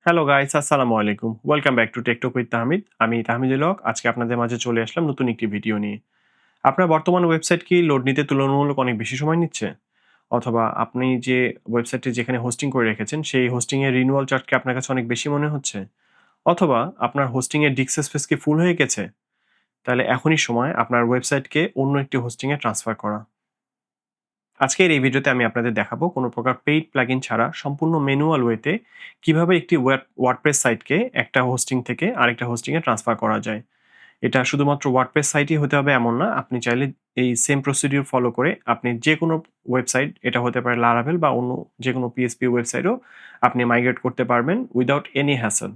Hello guys, আসসালামু আলাইকুম। Welcome back to tech talk with Tahmid. আমি তাহমিদুল হক। আজকে আপনাদের মাঝে চলে আসলাম নতুন একটি ভিডিও নিয়ে। আপনার বর্তমান ওয়েবসাইট কি লোড নিতে তুলনামূলক অনেক বেশি সময় নিচ্ছে? অথবা আপনি যে ওয়েবসাইটটি যেখানে হোস্টিং করে রেখেছেন, সেই হোস্টিং এর রিনিউয়াল চার্জ কি আপনার কাছে অনেক বেশি মনে হচ্ছে? অথবা আপনার হোস্টিং এর ডিস্ক স্পেস কি ফুল হয়ে গেছে? তাহলে এখনই সময় আপনার ওয়েবসাইটকে অন্য একটি হোস্টিং এ ট্রান্সফার করা। আজকের এই ভিডিওতে আমি আপনাদের দেখাবো কোনো প্রকার পেইড প্লাগইন ছাড়া সম্পূর্ণ ম্যানুয়াল ওয়েতে কিভাবে একটি ওয়ার্ডপ্রেস সাইটকে একটা হোস্টিং থেকে আরেকটা হোস্টিং এ ট্রান্সফার করা যায়। এটা শুধুমাত্র ওয়ার্ডপ্রেস সাইটই হতে হবে এমন না। আপনি চাইলে এই সেম প্রসিডিউর ফলো করে আপনি যেকোনো ওয়েবসাইট, এটা হতে পারে Laravel বা অন্য যেকোনো PHP ওয়েবসাইটও আপনি মাইগ্রেট করতে পারবেন উইথআউট এনি হ্যাসেল।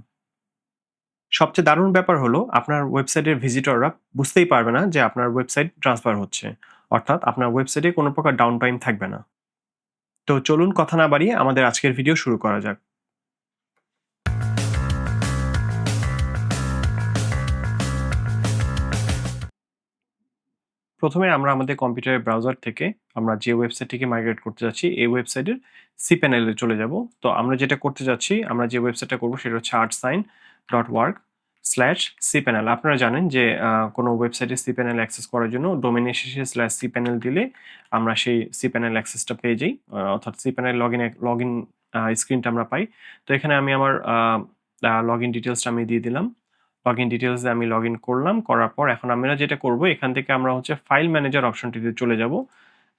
সবচেয়ে দারুণ ব্যাপার হলো আপনার ওয়েবসাইটের ভিজিটররা বুঝতেই পারবে না যে আপনার ওয়েবসাইট ট্রান্সফার হচ্ছে। অর্থাৎ আপনার ওয়েবসাইটে কোনো প্রকার ডাউন টাইম থাকবে না। তো চলুন কথা না বাড়িয়ে আমাদের আজকের ভিডিও শুরু করা যাক। প্রথমে আমরা আমাদের কম্পিউটারের ব্রাউজার থেকে আমরা যে ওয়েবসাইটটিকে মাইগ্রেট করতে যাচ্ছি, এই ওয়েবসাইটের cPanel এ চলে যাব। তো আমরা যেটা করতে যাচ্ছি, আমরা যে ওয়েবসাইটটা করব সেটা হচ্ছে artsign.org/cpanel। আপনারা জানেন যে কোনো ওয়েবসাইটে cPanel অ্যাক্সেস করার জন্য ডোমেইনের শেষে /cpanel দিলে আমরা সেই cPanel অ্যাক্সেসটা পেয়ে যাই। অর্থাৎ cPanel লগইন স্ক্রিনটা আমরা পাই। তো এখানে আমি আমার লগইন ডিটেইলসটা আমি দিয়ে দিলাম। লগইন ডিটেইলস এ আমি লগইন করলাম। করার পর এখন আমরা যেটা করব, এখান থেকে আমরা হচ্ছে ফাইল ম্যানেজার অপশনটিতে চলে যাব।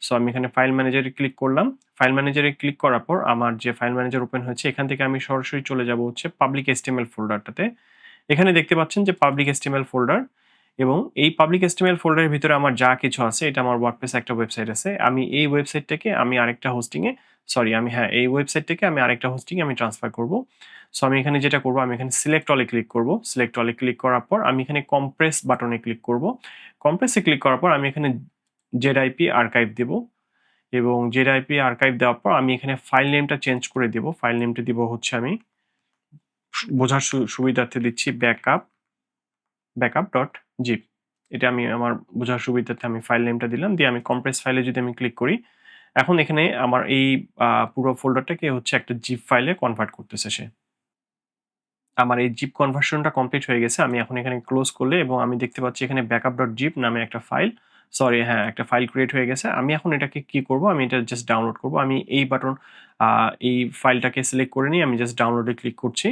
সো আমি এখানে ফাইল ম্যানেজারে ক্লিক করলাম। ফাইল ম্যানেজারে ক্লিক করার পর আমার যে ফাইল ম্যানেজার ওপেন হয়েছে, এখান থেকে আমি সরাসরি চলে যাব হচ্ছে পাবলিক HTML ফোল্ডারটাতে। এখানে দেখতে পাচ্ছেন যে পাবলিক HTML ফোল্ডার, এবং এই পাবলিক HTML ফোল্ডারের ভিতরে আমার যা কিছু আছে, এটা আমার ওয়ার্ডপ্রেস একটা ওয়েবসাইট আছে। আমি এই ওয়েবসাইটটাকে আমি আরেকটা হোস্টিং এ সরি আমি হ্যাঁ, এই ওয়েবসাইটটাকে আমি আরেকটা হোস্টিং এ আমি ট্রান্সফার করব। সো আমি এখানে যেটা করব, আমি এখানে সিলেক্ট অল এ ক্লিক করব। সিলেক্ট অল এ ক্লিক করার পর আমি এখানে কম্প্রেস বাটনে ক্লিক করব। কম্প্রেসে ক্লিক করার পর আমি এখানে ZIP আর্কাইভ দেব, এবং ZIP আর্কাইভ দেওয়ার পর আমি এখানে ফাইল নেমটা চেঞ্জ করে দেব। ফাইল নেমটা দিব হচ্ছে আমি বোঝার সুবিধার্থে দিচ্ছি backup.zip। এটা আমি আমার বোঝার সুবিধার্থে আমি ফাইল নেমটা দিলাম। দিয়ে আমি কম্প্রেস ফাইলে যদি আমি ক্লিক করি, এখন এখানে আমার এই পুরো ফোল্ডারটাকে হচ্ছে একটা জিপ ফাইলে কনভার্ট করতেছে সে। আমার এই জিপ কনভার্সনটা কমপ্লিট হয়ে গেছে। আমি এখন এখানে ক্লোজ করলে এবং আমি দেখতে পাচ্ছি এখানে backup.zip নামে একটা ফাইল, একটা ফাইল ক্রিয়েট হয়ে গেছে। আমি এখন এটাকে কি করব, আমি এটা জাস্ট ডাউনলোড করব। আমি এই ফাইলটাকে সিলেক্ট করে নিয়ে আমি জাস্ট ডাউনলোডে ক্লিক করছি,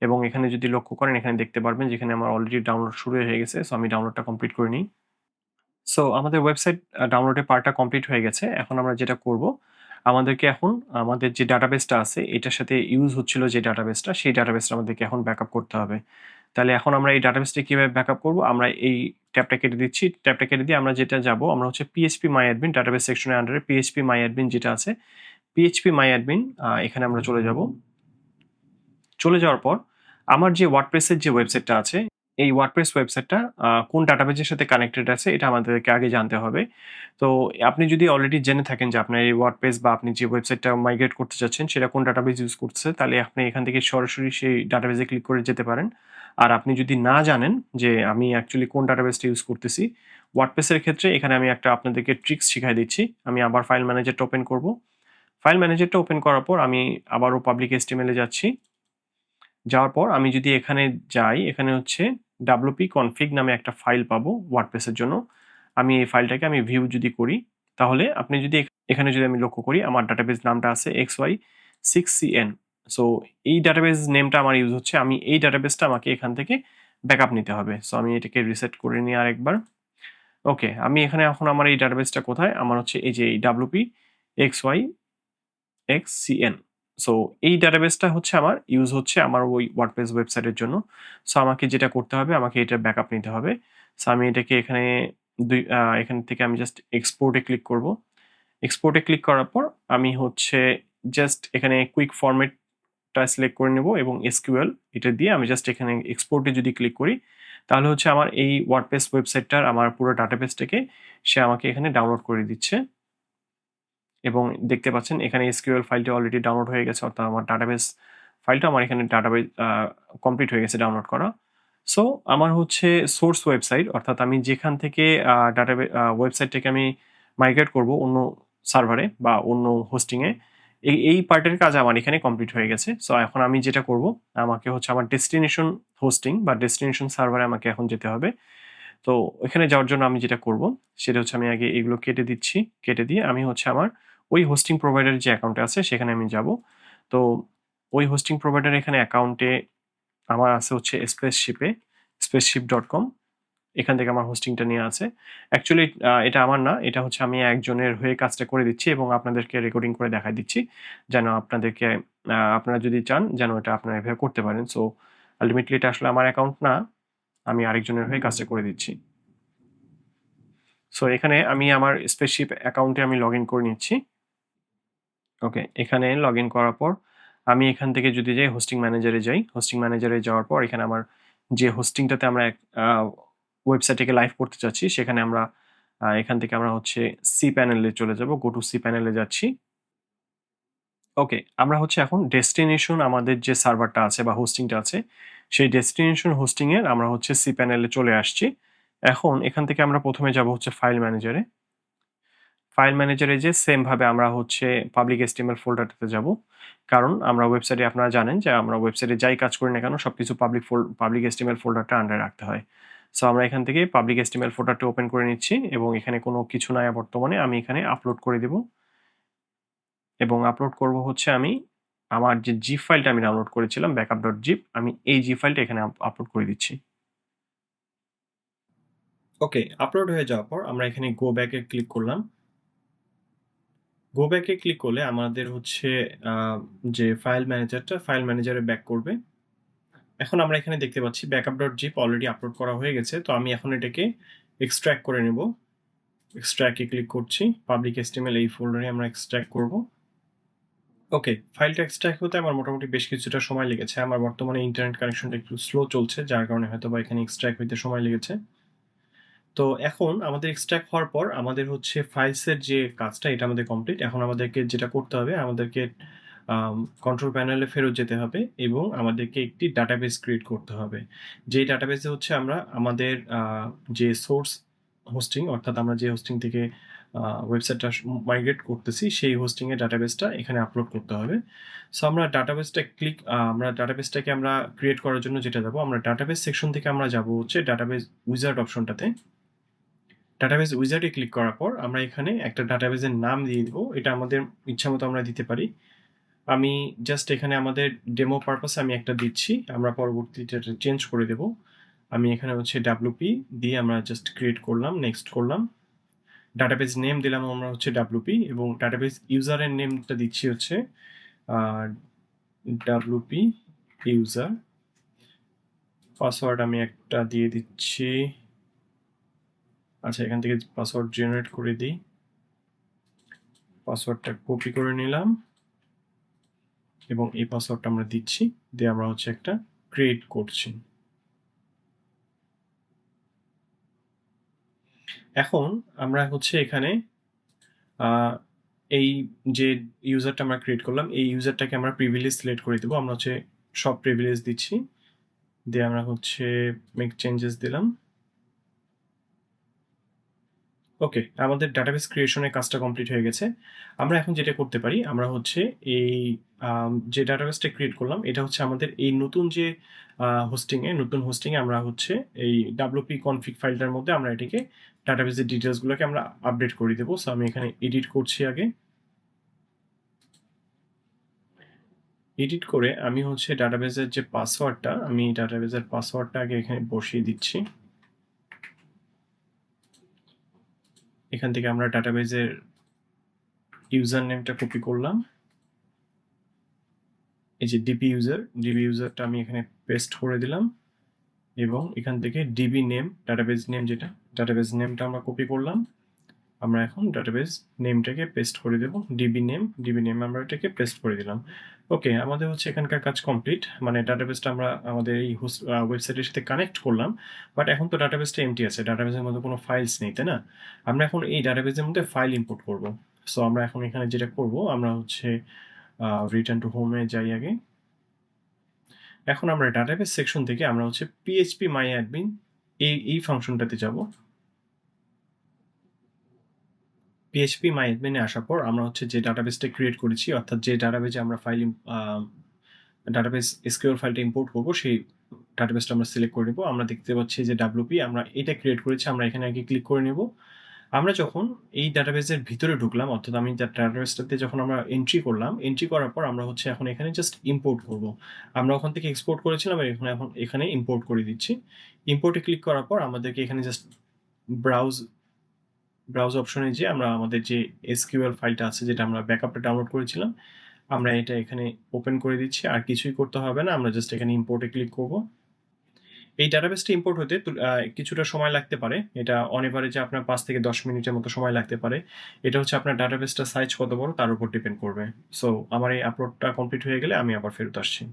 এবং এখানে যদি লক্ষ্য করেন, এখানে দেখতে পারবেন যেখানে আমার অলরেডি ডাউনলোড শুরু হয়ে গেছে। সো আমি ডাউনলোডটা কমপ্লিট করে নিই। সো আমাদের ওয়েবসাইট ডাউনলোডের পার্টটা কমপ্লিট হয়ে গেছে। এখন আমরা যেটা করব, আমাদেরকে এখন আমাদের যে ডাটাবেসটা আছে, এটার সাথে ইউজ হচ্ছিল যে ডাটাবেসটা, সেই ডাটাবেসটা আমাদেরকে এখন ব্যাকআপ করতে হবে। তাহলে এখন আমরা এই ডাটাবেসটা কিভাবে ব্যাকআপ করব? আমরা এই ট্যাবটা কেটে দিচ্ছি। ট্যাবটা কেটে দিয়ে আমরা যেটা যাব, আমরা হচ্ছে PHP-MyAdmin ডাটাবেস সেকশনের আন্ডারে PHP-MyAdmin যেটা আছে, PHP-MyAdmin এখানে আমরা চলে যাব। চলে যাওয়ার পর আমার যে ওয়ার্ডপ্রেসের যে ওয়েবসাইটটা আছে, এই ওয়ার্ডপ্রেস ওয়েবসাইটটা কোন ডাটাবেজের সাথে কানেক্টেড আছে, এটা আমাদেরকে আগে জানতে হবে। তো আপনি যদি অলরেডি জেনে থাকেন যে আপনার এই ওয়ার্ডপ্রেস বা আপনি যে ওয়েবসাইটটা মাইগ্রেট করতে চাচ্ছেন সেটা কোন ডাটাবেজ ইউজ করছে, তাহলে আপনি এখান থেকে সরাসরি সেই ডাটাবেজে ক্লিক করে যেতে পারেন। আর আপনি যদি না জানেন যে আমি অ্যাকচুয়ালি কোন ডাটাবেসটা ইউজ করতেছি, ওয়ার্ডপ্রেসের ক্ষেত্রে এখানে আমি একটা আপনাদেরকে ট্রিক্স শিখাই দিচ্ছি। আমি আবার ফাইল ম্যানেজারটা ওপেন করব। ফাইল ম্যানেজারটা ওপেন করার পর আমি আবারও পাবলিক HTML এ যাচ্ছি। যাওয়ার পর আমি যদি এখানে যাই, এখানে হচ্ছে wp config নামে একটা ফাইল পাবো ওয়ার্ডপ্রেসের জন্য। আমি এই ফাইলটাকে আমি ভিউ যদি করি, তাহলে আপনি যদি এখানে যদি আমি লক্ষ্য করি, আমার ডাটাবেস নামটা আছে xy6cn। সো এই ডাটাবেস নেমটা আমার ইউজ হচ্ছে। আমি এই ডাটাবেসটা আমাকে এখান থেকে ব্যাকআপ নিতে হবে। সো আমি এটাকে রিসেট করে নিই আরেকবার। ওকে, আমি এখানে এখন আমার এই ডাটাবেসটা কোথায়? আমার হচ্ছে এই যে এই wp xyxcn। সো এই ডাটাবেসটা হচ্ছে আমার ইউজ হচ্ছে আমার ওই ওয়ার্ডপ্রেস ওয়েবসাইটের জন্য। সো আমাকে যেটা করতে হবে, আমাকে এটার ব্যাকআপ নিতে হবে। সো আমি এটাকে এখানে এখান থেকে আমি জাস্ট এক্সপোর্ট এ ক্লিক করব। এক্সপোর্ট এ ক্লিক করার পর আমি হচ্ছে জাস্ট এখানে কুইক ফরম্যাটটা সিলেক্ট করে নেব, এবং SQL এটা দিয়ে আমি জাস্ট এখানে এক্সপোর্ট এ যদি ক্লিক করি, তাহলে হচ্ছে আমার এই ওয়ার্ডপ্রেস ওয়েবসাইটটার আমার পুরো ডাটাবেসটাকে সে আমাকে এখানে ডাউনলোড করে দিচ্ছে। এবং দেখতে পাচ্ছেন এখানে SQL ফাইলটি অলরেডি ডাউনলোড হয়ে গেছে, অর্থাৎ আমার ডাটাবেস ফাইলটা আমার এখানে ডাটাবেস কমপ্লিট হয়ে গেছে ডাউনলোড করা। সো আমার হচ্ছে সোর্স ওয়েবসাইট, অর্থাৎ আমি যেখান থেকে ওয়েবসাইটটাকে আমি মাইগ্রেট করব অন্য সার্ভারে বা অন্য হোস্টিংয়ে, এই পার্টের কাজ আমার এখানে কমপ্লিট হয়ে গেছে। সো এখন আমি যেটা করব, আমাকে হচ্ছে আমার ডেস্টিনেশন হোস্টিং বা ডেস্টিনেশন সার্ভারে আমাকে এখন যেতে হবে। তো এখানে যাওয়ার জন্য আমি যেটা করব সেটা হচ্ছে আমি আগে এগুলো কেটে দিচ্ছি। কেটে দিয়ে আমি হচ্ছে আমার ওই হোস্টিং প্রোভাইডারের যে অ্যাকাউন্টে আছে সেখানে আমি যাব। তো ওই হোস্টিং প্রোভাইডারের এখানে অ্যাকাউন্টে আমার আছে হচ্ছে spaceship.com। এখান থেকে আমার হোস্টিংটা নিয়ে আছে। অ্যাকচুয়ালি এটা আমার না, এটা হচ্ছে আমি একজনের হয়ে কাজটা করে দিচ্ছি এবং আপনাদেরকে রেকর্ডিং করে দেখাই দিচ্ছি, যেন আপনাদেরকে আপনারা যদি চান যেন এটা আপনারা এভাবে করতে পারেন। সো আলটিমেটলি এটা আসলে আমার অ্যাকাউন্ট না, আমি আরেকজনের হয়ে কাজটা করে দিচ্ছি। সো এখানে আমি আমার স্পেসশিপ অ্যাকাউন্টে আমি লগ ইন করে নিচ্ছি। ওকে, এখানে লগ ইন করার পর আমি এখান থেকে যদি যাই হোস্টিং ম্যানেজারে যাই, হোস্টিং ম্যানেজারে যাওয়ার পর এখানে আমার যে হোস্টিংটাতে আমরা ওয়েবসাইটটাকে লাইভ করতে চাচ্ছি সেখানে আমরা এখান থেকে আমরা হচ্ছে সি প্যানেলে চলে যাব, গো টু সি প্যানেলে যাচ্ছি। ওকে, আমরা হচ্ছে এখন ডেস্টিনেশন আমাদের যে সার্ভারটা আছে বা হোস্টিংটা আছে সেই ডেস্টিনেশন হোস্টিংয়ের আমরা হচ্ছে সি প্যানেলে চলে আসছি। এখন এখান থেকে আমরা প্রথমে যাব হচ্ছে ফাইল ম্যানেজারে। ফাইল ম্যানেজারে যে সেম ভাবে আমরা হচ্ছে পাবলিক এসটিএমএল ফোল্ডারটাতে যাব, কারণ আমরা ওয়েবসাইটে আপনারা জানেন যে আমরা ওয়েবসাইটে যাই কাজ করি না কেন সবকিছু পাবলিক এসটিএমএল ফোল্ডারটা আন্ডারে রাখতে হয়। সো আমরা এখান থেকে পাবলিক এসটিএমএল ফোল্ডারটা ওপেন করে নিচ্ছি এবং এখানে কোনো কিছু নাই বর্তমানে, আমি এখানে আপলোড করে দেব এবং আপলোড করব হচ্ছে আমি আমার যে জিপ ফাইলটা আমি ডাউনলোড করেছিলাম backup.zip, আমি এই জিপ ফাইলটা এখানে আপলোড করে দিচ্ছি। ওকে, আপলোড হয়ে যাওয়ার পর আমরা এখানে গো ব্যাকে ক্লিক করলাম। গো ব্যাকে ক্লিক করলে আমাদের হচ্ছে যে ফাইল ম্যানেজারে ব্যাক করবে। এখন আমরা এখানে দেখতে পাচ্ছি backup.zip অলরেডি আপলোড করা হয়ে গেছে। তো আমি এখন এটাকে এক্সট্রাক্ট করে নেব। এক্সট্রাক্টে ক্লিক করছি। পাবলিক এসটিএমএল এই ফোল্ডারে আমরা এক্সট্রাক্ট করব। ওকে, ফাইলটা এক্সট্রাক্ট হতে আমার মোটামুটি বেশ কিছুটা সময় লেগেছে। আমার বর্তমানে ইন্টারনেট কানেকশনটা একটু স্লো চলছে, যার কারণে হয়তোবা এখানে এক্সট্রাক্ট হইতে সময় লেগেছে। তো এখন আমাদের এক্সট্রাক্ট হওয়ার পর আমাদের হচ্ছে ফাইলসের যে কাজটা এটা আমাদের কমপ্লিট। এখন আমাদেরকে যেটা করতে হবে, আমাদেরকে কন্ট্রোল প্যানেলে ফেরত যেতে হবে এবং আমাদেরকে একটি ডাটাবেস ক্রিয়েট করতে হবে। যেই ডাটাবেসে হচ্ছে আমরা আমাদের যে সোর্স হোস্টিং, অর্থাৎ আমরা যে হোস্টিং থেকে ওয়েবসাইটটা মাইগ্রেট করতেছি সেই হোস্টিংয়ের ডাটাবেসটা এখানে আপলোড করতে হবে। সো আমরা ডাটাবেসটাকে আমরা ক্রিয়েট করার জন্য যেটা যাবো, আমরা ডাটাবেস সেকশন থেকে আমরা যাব হচ্ছে ডাটাবেস উইজার্ড অপশনটাতে। ডাটাবেস উইজার্ডে ক্লিক করার পর আমরা এখানে একটা ডাটাবেসের নাম দিয়ে দেবো। এটা আমাদের ইচ্ছা মতো আমরা দিতে পারি। আমি জাস্ট এখানে আমাদের ডেমো পারপাসে আমি একটা দিচ্ছি, আমরা পরবর্তীতে এটা চেঞ্জ করে দেব। আমি এখানে হচ্ছে WP দিয়ে আমরা জাস্ট ক্রিয়েট করলাম, নেক্সট করলাম। ডাটাবেস নেম দিলাম আমরা হচ্ছে WP এবং ডাটাবেস ইউজারের নেমটা দিচ্ছি হচ্ছে WP ইউজার। পাসওয়ার্ড আমি একটা দিয়ে দিচ্ছি। আচ্ছা, এখান থেকে পাসওয়ার্ড জেনারেট করে দিই। পাসওয়ার্ডটা কপি করে নিলাম এবং এই পাসওয়ার্ডটা আমরা দিচ্ছি, দিয়ে আমরা হচ্ছে একটা ক্রিয়েট করছি। এখন আমরা হচ্ছে এখানে এই যে ইউজারটা আমরা ক্রিয়েট করলাম এই ইউজারটাকে আমরা প্রিভিলেজ সিলেক্ট করে দেবো। আমরা হচ্ছে সব প্রিভিলেজ দিচ্ছি, দিয়ে আমরা হচ্ছে মেক চেঞ্জেস দিলাম। ওকে, আমাদের ডাটাবেস ক্রিয়েশনের কাজটা কমপ্লিট হয়ে গেছে। আমরা এখন যেটা করতে পারি, আমরা হচ্ছে এই যে ডাটাবেসটা ক্রিয়েট করলাম এটা হচ্ছে আমাদের এই নতুন যে নতুন হোস্টিংয়ে আমরা হচ্ছে এই WP কনফিগ ফাইলটার মধ্যে আমরা এটাকে ডাটাবেসের ডিটেলসগুলোকে আমরা আপডেট করে দেবো। সো আমি এখানে এডিট করছি আগে। এডিট করে আমি হচ্ছে ডাটাবেসের যে পাসওয়ার্ডটা, আমি ডাটাবেসের পাসওয়ার্ডটা আগে এখানে বসিয়ে দিচ্ছি। এখান থেকে আমরা ডাটাবেসের ইউজার নেমটা কপি করলাম, এই যে ডিবি ইউজারটা আমি এখানে পেস্ট করে দিলাম এবং এখান থেকে ডিবি নেম, ডাটাবেস নেম যেটা, ডাটাবেস নেমটা আমরা কপি করলাম। আমরা এখন ডাটাবেস নেমটাকে পেস্ট করে দেব, ডিবি নেম আমরা এটাকে পেস্ট করে দিলাম। ওকে, আমাদের হচ্ছে এখানকার কাজ কমপ্লিট। মানে ডাটাবেসটা আমরা আমাদের এই ওয়েবসাইটের সাথে কানেক্ট করলাম, বাট এখন তো ডাটাবেসটা এমটি আছে, ডাটাবেসের মধ্যে কোনো ফাইলস নেই, তাই না? আমরা এখন এই ডাটাবেসের মধ্যে ফাইল ইম্পোর্ট করব। সো আমরা এখন এখানে যেটা করব, আমরা হচ্ছে রিটার্ন টু হোমে যাই আগে। এখন আমরা ডাটাবেস সেকশন থেকে আমরা হচ্ছে PHP MyAdmin এই ফাংশনটাতে যাব। পিএইচপি মাইডমেনে আসার পর আমরা হচ্ছে যে ডাটাবেসটা ক্রিয়েট করেছি, অর্থাৎ যে ডাটাবেজে আমরা ডাটাবেস এসকিউএল ফাইলটা ইম্পোর্ট করবো, সেই ডাটাবেসটা আমরা সিলেক্ট করে নেব। আমরা দেখতে পাচ্ছি যে ডাব্লিউপি আমরা এটা ক্রিয়েট করেছি, আমরা এখানে আগে ক্লিক করে নেব। আমরা যখন এই ডাটাবেসের ভিতরে ঢুকলাম, অর্থাৎ আমি ডাটাবেসটাতে যখন আমরা এন্ট্রি করলাম, এন্ট্রি করার পর আমরা হচ্ছে এখন এখানে জাস্ট ইম্পোর্ট করব। আমরা ওখান থেকে এক্সপোর্ট করেছিলাম, এখন এখানে ইম্পোর্ট করে দিচ্ছি। ইম্পোর্টে ক্লিক করার পর আমাদেরকে এখানে জাস্ট ব্রাউজ অপশনে যেয়ে আমরা আমাদের যে এসকিউএল ফাইলটা আছে, যেটা আমরা ব্যাকআপটা ডাউনলোড করেছিলাম, আমরা এটা এখানে ওপেন করে দিচ্ছি। আর কিছুই করতে হবে না, আমরা জাস্ট এখানে ইম্পোর্টে ক্লিক করব। এই ডাটাবেসটা ইম্পোর্ট হতে কিছুটা সময় লাগতে পারে। এটা অন এভারেজে আপনার 5 থেকে 10 মিনিটের মতো সময় লাগতে পারে। এটা হচ্ছে আপনার ডাটাবেসটা সাইজ কত বড় তার উপর ডিপেন্ড করবে। সো আমার এই আপলোডটা কমপ্লিট হয়ে গেলে আমি আবার ফেরত আসছি।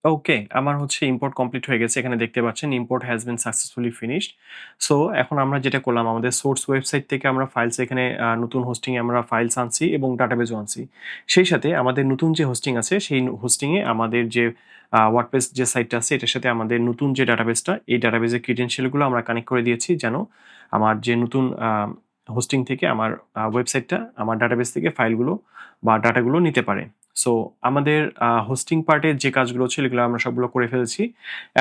ওকে, আমার হচ্ছে ইম্পোর্ট কমপ্লিট হয়ে গেছে। এখানে দেখতে পাচ্ছেন import has been successfully finished. So এখন আমরা যেটা করলাম, আমাদের সোর্স ওয়েবসাইট থেকে আমরা ফাইলস এখানে নতুন হোস্টিংয়ে আমরা ফাইলস আনছি এবং ডাটাবেজও আনছি। সেই সাথে আমাদের নতুন যে হোস্টিং আছে, সেই হোস্টিংয়ে আমাদের যে ওয়ার্ডপ্রেস যে সাইটটা আছে, এটার সাথে আমাদের নতুন যে ডাটাবেসটা, এই ডাটাবেসের ক্রিডেনশিয়ালগুলো আমরা কানেক্ট করে দিয়েছি, যেন আমার যে নতুন হোস্টিং থেকে আমার ওয়েবসাইটটা আমার ডাটাবেস থেকে ফাইলগুলো বা ডাটাগুলো নিতে পারে। সো আমাদের হোস্টিং পার্টের যে কাজগুলো ছিল, এগুলো আমরা সবগুলো করে ফেলেছি।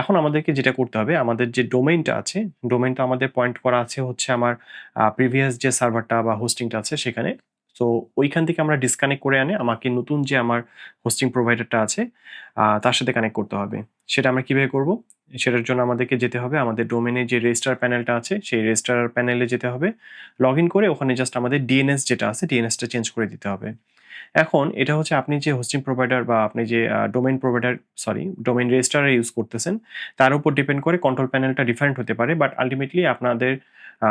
এখন আমাদেরকে যেটা করতে হবে, আমাদের যে ডোমেইনটা আছে, ডোমেইনটা আমাদের পয়েন্ট করা আছে হচ্ছে আমার প্রিভিয়াস যে সার্ভারটা বা হোস্টিংটা আছে সেখানে। সো ওইখান থেকে আমরা ডিসকানেক্ট করে আনে আমাকে নতুন যে আমার হোস্টিং প্রোভাইডারটা আছে তার সাথে কানেক্ট করতে হবে। সেটা আমরা কিভাবে করব? সেটার জন্য আমাদেরকে যেতে হবে আমাদের ডোমেইনে যে রেজিস্ট্রার প্যানেলটা আছে, সেই রেজিস্ট্রার প্যানেলে যেতে হবে। লগ ইন করে ওখানে জাস্ট আমাদের ডিএনএস যেটা আছে, ডিএনএসটা চেঞ্জ করে দিতে হবে। এখন এটা হচ্ছে আপনি যে হোস্টিং প্রোভাইডার বা আপনি যে ডোমেইন রেজিস্ট্রার ইউজ করতেছেন, তার উপর ডিপেন্ড করে কন্ট্রোল প্যানেলটা ডিফারেন্ট হতে পারে। বাট আল্টিমেটলি আপনাদের আ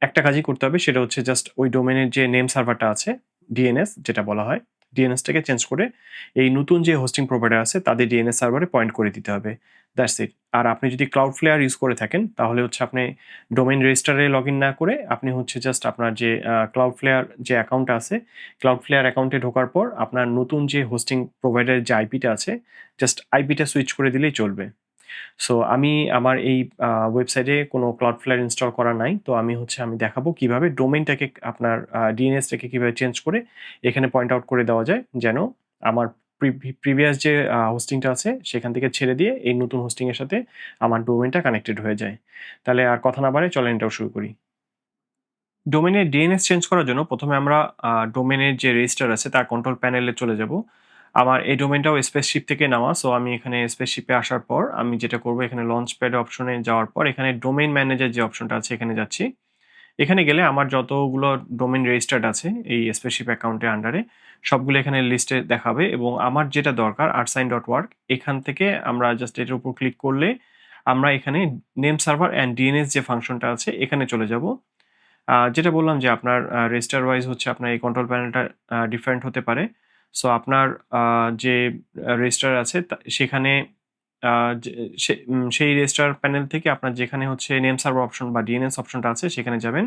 একটা কাজই করতে হবে, সেটা হচ্ছে জাস্ট ওই ডোমেইনের যে নেম সার্ভারটা আছে, ডিএনএস যেটা বলা হয়, ডিএনএসটাকে চেঞ্জ করে এই নতুন যে হোস্টিং প্রোভাইডার আছে তাদের ডিএনএস সার্ভারে পয়েন্ট করে দিতে হবে। That's it. আর আপনি যদি Cloudflare ইউজ করে থাকেন, তাহলে হচ্ছে আপনি ডোমেইন রেজিস্ট্রারে লগইন না করে আপনি হচ্ছে জাস্ট আপনার যে Cloudflare যে অ্যাকাউন্টটা আছে, Cloudflare অ্যাকাউন্টে ঢোকার পর আপনার নতুন যে হোস্টিং প্রোভাইডারের যে আইপিটা আছে, জাস্ট আইপিটা সুইচ করে দিলেই চলবে। সো আমি আমার এই ওয়েবসাইটে কোনো Cloudflare ইনস্টল করা নাই। তো আমি দেখাবো কিভাবে ডোমেইনটাকে আপনার ডিএনএসটাকে কিভাবে চেঞ্জ করে এখানে পয়েন্ট আউট করে দেওয়া যায়, যেন আমার প্রিভিয়াস যে হোস্টিংটা আছে সেখান থেকে ছেড়ে দিয়ে এই নতুন হোস্টিং এর সাথে আমার ডোমেইনটা কানেক্টেড হয়ে যায়। তাহলে আর কথা না বাড়াই চলেন এটাও শুরু করি। ডোমেইনের ডিএনএস চেঞ্জ করার জন্য ১ম এ আমরা ডোমেইনের যে রেজিস্টার আছে তার কন্ট্রোল প্যানেলে চলে যাব। আমার এই ডোমেইনটাও স্পেসশিপ থেকে নেওয়া। সো আমি এখানে স্পেসশিপে আসার পর আমি যেটা করব, এখানে লঞ্চপ্যাড অপশনে যাওয়ার পর এখানে ডোমেইন ম্যানেজার যে অপশনটা আছে এখানে যাচ্ছি। এখানে গেলে আমার যতগুলো ডোমেইন রেজিস্টার্ড আছে এই স্পেসশিপ অ্যাকাউন্টের আন্ডারে, সবগুলো এখানে লিস্টে দেখাবে এবং আমার যেটা দরকার artsign.org, এখান থেকে আমরা জাস্ট এটার উপর ক্লিক করলে আমরা এখানে নেম সার্ভার অ্যান্ড ডিএনএস যে ফাংশনটা আছে এখানে চলে যাব। যেটা বললাম যে আপনার রেজিস্টার ওয়াইজ হচ্ছে আপনার এই কন্ট্রোল প্যানেলটা ডিফারেন্ট হতে পারে। সো আপনার যে রেজিস্টার আছে সেখানে আ যে সেই রেজিস্টার প্যানেল থেকে আপনার যেখানে হচ্ছে নেম সার্ভার অপশন বা ডিএনএস অপশনটা আছে সেখানে যাবেন।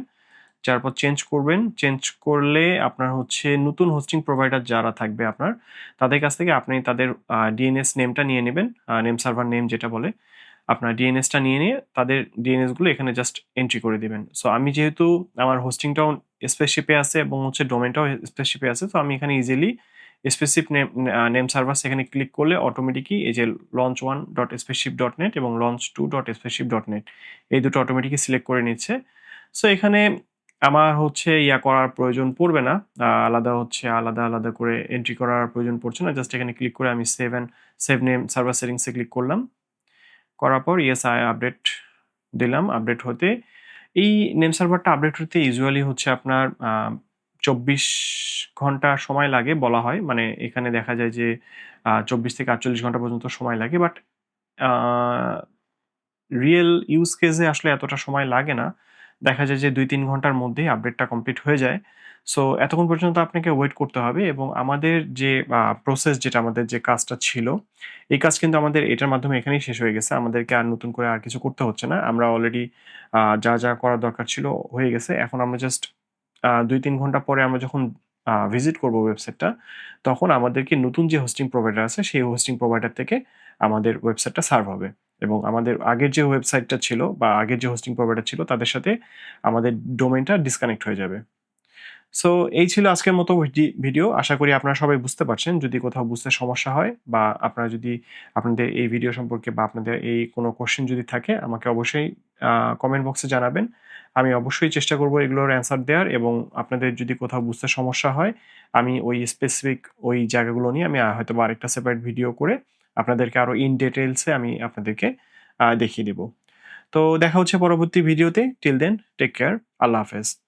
যাওয়ার পর চেঞ্জ করবেন। চেঞ্জ করলে আপনার হচ্ছে নতুন হোস্টিং প্রোভাইডার যারা থাকবে আপনার, তাদের কাছ থেকে আপনি তাদের ডিএনএস নেমটা নিয়ে নিবেন। নেম সার্ভার নেম যেটা বলে। আপনার ডিএনএসটা নিয়ে তাদের ডিএনএস গুলো এখানে জাস্ট এন্ট্রি করে দিবেন। সো আমি যেহেতু আমার হোস্টিংটাও স্পেসশিপে আছে এবং হচ্ছে ডোমেইনটাও স্পেসশিপে আছে, তো আমি এখানে ইজিলি স্পেসিফিক নেম সার্ভার এখানে ক্লিক করলে অটোমেটিকই এই যে launch1.spaceship.net এবং launch2.spaceship.net এই দুটো অটোমেটিকই সিলেক্ট করে নিচ্ছে। সো এখানে আমার হচ্ছে করার প্রয়োজন পড়বে না। আলাদা করে এন্ট্রি করার প্রয়োজন পড়ছে না। জাস্ট এখানে ক্লিক করে আমি সেভ নেম সার্ভার সেটিংস এ ক্লিক করলাম। করার পর ইয়েস আই আপডেট দিলাম। আপডেট হতে এই নেম সার্ভারটা আপডেট হতে ইউজুয়ালি হচ্ছে আপনার ২৪ ঘন্টা সময় লাগে বলা হয়। মানে এখানে দেখা যায় যে ২৪ থেকে ৪৮ ঘন্টা পর্যন্ত সময় লাগে। বাট আ রিয়েল ইউজ কেসে আসলে এতটা সময় লাগে না। দেখা যায় যে ২-৩ ঘন্টার মধ্যেই আপডেটটা কমপ্লিট হয়ে যায়। সো এতক্ষণ পর্যন্ত আপনাকে ওয়েট করতে হবে এবং আমাদের যে প্রসেস যেটা আমাদের যে কাজটা ছিল, এই কাজ কিন্তু আমাদের এটার মাধ্যমে এখানেই শেষ হয়ে গেছে। আমাদেরকে আর নতুন করে আর কিছু করতে হচ্ছে না। আমরা অলরেডি যা করার দরকার ছিল হয়ে গেছে। এখন আমরা জাস্ট ২-৩ ঘন্টা পরে আমরা যখন ভিজিট করব ওয়েবসাইটটা, তখন আমাদেরকে নতুন যে হোস্টিং প্রোভাইডার আছে, সেই হোস্টিং প্রোভাইডার থেকে আমাদের ওয়েবসাইটটা সার্ভ হবে। এবং আমাদের আগের যে ওয়েবসাইটটা ছিল বা আগের যে হোস্টিং প্রোভাইডার ছিল তাদের সাথে আমাদের ডোমেইনটা ডিসকানেক্ট হয়ে যাবে। সো এই ছিল আজকের মতো ভিডিও। আশা করি আপনারা সবাই বুঝতে পারছেন। যদি কোথাও বুঝতে সমস্যা হয় বা আপনারা যদি আপনাদের এই ভিডিও সম্পর্কে বা আপনাদের এই কোনো কোয়েশ্চেন যদি থাকে আমাকে অবশ্যই কমেন্ট বক্সে জানাবেন। আমি অবশ্যই চেষ্টা করব এগুলোর অ্যান্সার দেওয়ার এবং আপনাদের যদি কোথাও বুঝতে সমস্যা হয় আমি ওই স্পেসিফিক ওই জায়গাগুলো নিয়ে আমি হয়তোবা আরেকটা সেপারেট ভিডিও করে আপনাদেরকে আরো ইন ডিটেইলস এ আমি আপনাদেরকে দেখিয়ে দেব। তো দেখা হচ্ছে পরবর্তী ভিডিওতে। Till then take care. আল্লাহ হাফেজ।